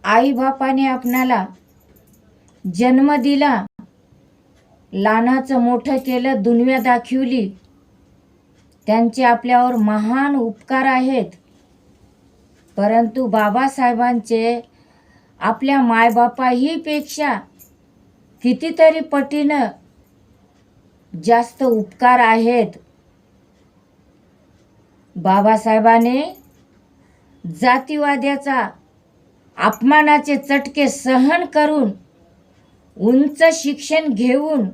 आई बापाने आपणाला जन्म दिला, लहानाचं मोठं केलं, दुनिया दाखवली, त्यांचे आपल्यावर महान उपकार आहेत. परंतु बाबासाहेबांचे आपल्या मायबापाही पेक्षा कितीतरी पटीनं जास्त उपकार आहेत. बाबासाहेबाने जातीवाद्याचा अपमानाचे चटके सहन करून, उंच शिक्षण घेऊन,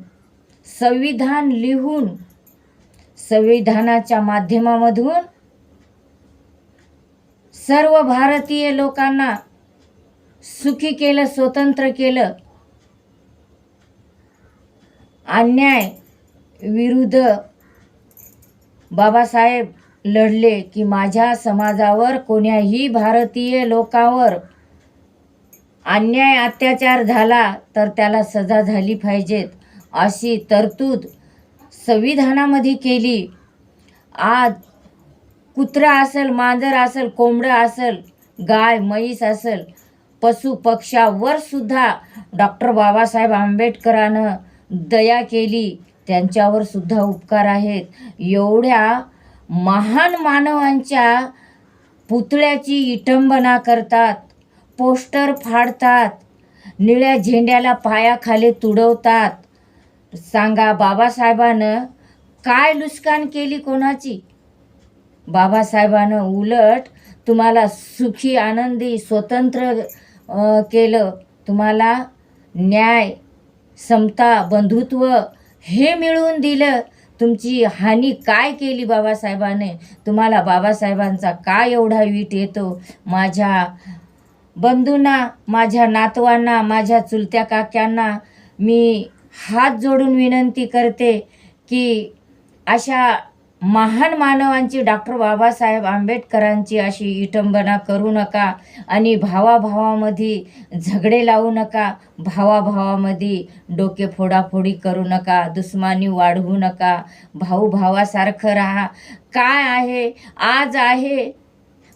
संविधान लिहून, संविधानाच्या माध्यमामधून सर्व भारतीय लोकांना सुखी केलं, स्वतंत्र केलं. अन्याय विरुद्ध बाबासाहेब लढले की माझ्या समाजावर, कोण्याही भारतीय लोकांवर अन्याय अत्याचार झाला तर त्याला सजा झाली पाहिजेत, अशी तरतूद संविधानामध्ये केली. आज कुत्रा असेल, मांजर असेल, कोंबडं असेल, गाय म्हैस असेल, पशु पक्ष्यावर सुद्धा डॉक्टर बाबासाहेब आंबेडकरांनं दया केली, त्यांच्यावर सुद्धा उपकार आहेत. एवढ्या महान मानवांच्या पुतळ्याची विटंबना करतात, पोस्टर फाडतात, निळ्या झेंड्याला पायाखाली तुडवतात. सांगा, बाबासाहेबानं काय नुकसान केली कोणाची? बाबासाहेबानं उलट तुम्हाला सुखी, आनंदी, स्वतंत्र केलं. तुम्हाला न्याय, समता, बंधुत्व हे मिळवून दिलं. तुमची हानी काय केली बाबासाहेबाने? तुम्हाला बाबासाहेबांचा काय एवढा वीट येतो? माझ्या बंधूंना, माझ्या नातवांना, माझ्या चुलत्या काक्यांना मी हात जोडून विनंती करते की अशा महान मानवांची, डॉक्टर बाबासाहेब आंबेडकरांची अशी विटंबना करू नका आणि भावाभावामध्ये झगडे लावू नका, भावाभावामध्ये डोके फोडाफोडी करू नका, दुश्मनी वाढवू नका, भाऊ भावासारखं राहा. काय आहे, आज आहे,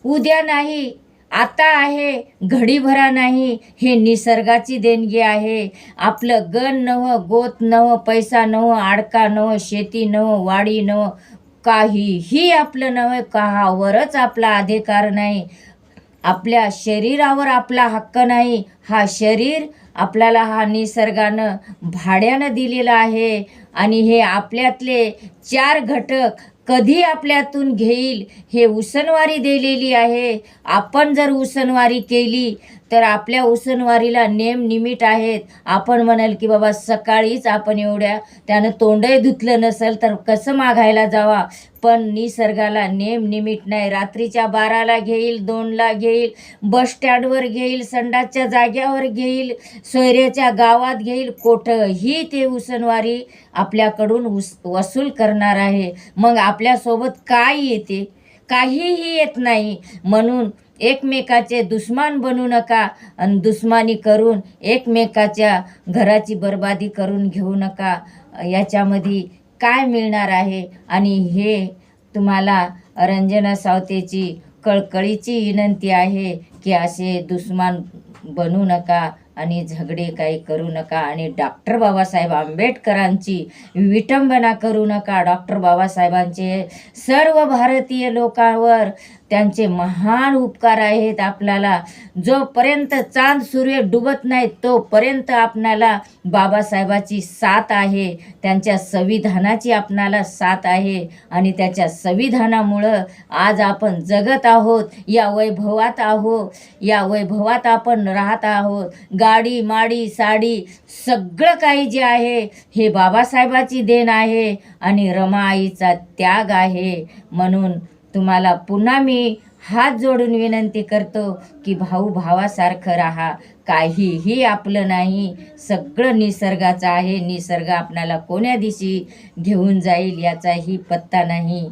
उद्या नाही, आता आहे, घडीभरा नाही. हे निसर्गाची देणगी आहे. आपलं गण नवं, गोत नवं, पैसा नवं, आडका नवं, शेती नवं, वाडी नवं, काहीही आपलं नव्हे. काहावरच आपला अधिकार नाही. आपल्या शरीरावर आपला हक्क नाही. हा शरीर आपल्याला हा निसर्गानं भाड्यानं दिलेला आहे आणि हे आपल्यातले 4 घटक कधी आपल्यातून घेईल हे उसनवारी दिलेली आहे. आपण जर उसनवारी केली तर आपल्या उसनवारीला नेम निमिट आहेत. आपण म्हणाल की बाबा सकाळीच आपण एवढ्या त्यानं तोंडही धुतलं नसेल तर कसं मागायला जावा. पण निसर्गाला नेम निमिट नाही. रात्रीच्या 12ला घेईल, 2ला घेईल, बस स्टँडवर घेईल, संडासच्या जाग्यावर घेईल, सोयऱ्याच्या गावात घेईल, कुठंही ते उसनवारी आपल्याकडून वसूल करणार आहे. मग आपल्यासोबत काय येते? काहीही येत नाही. म्हणून एकमेकाचे दुश्मन बनू नका आणि दुश्मनी करून एकमेकाच्या घराची बर्बादी करून घेऊ नका. याच्यामध्ये काय मिळणार आहे? आणि हे तुम्हाला रंजना सावतेची कळकळीची विनंती आहे की असे दुश्मन बनू नका आणि झगडे काही करू नका आणि डॉक्टर बाबासाहेब आंबेडकरांची विटंबना करू नका. डॉक्टर बाबासाहेबांचे सर्व भारतीय लोकांवर त्यांचे महान उपकार आहेत. आपल्याला जोपर्यंत चांद सूर्य डुबत नाही तोपर्यंत आपणाला बाबासाहेबाची साथ आहे, त्यांच्या संविधानाची आपणाला साथ आहे आणि त्याच्या संविधानामुळं आज आपण जगत आहोत, या वैभवात आहोत, या वैभवात आपण राहत आहोत. गाडी माडी साडी सगळं काही जे आहे हे बाबासाहेबाची देण आहे आणि रमाईचा त्याग आहे. म्हणून तुम्हाला पुन्हा मी हात जोडून विनंती करतो की भाऊ भावासारखं राहा. काहीही आपलं नाही, सगळं निसर्गाचं आहे. निसर्ग आपणाला कोण्या दिवशी घेऊन जाईल याचाही पत्ता नाही.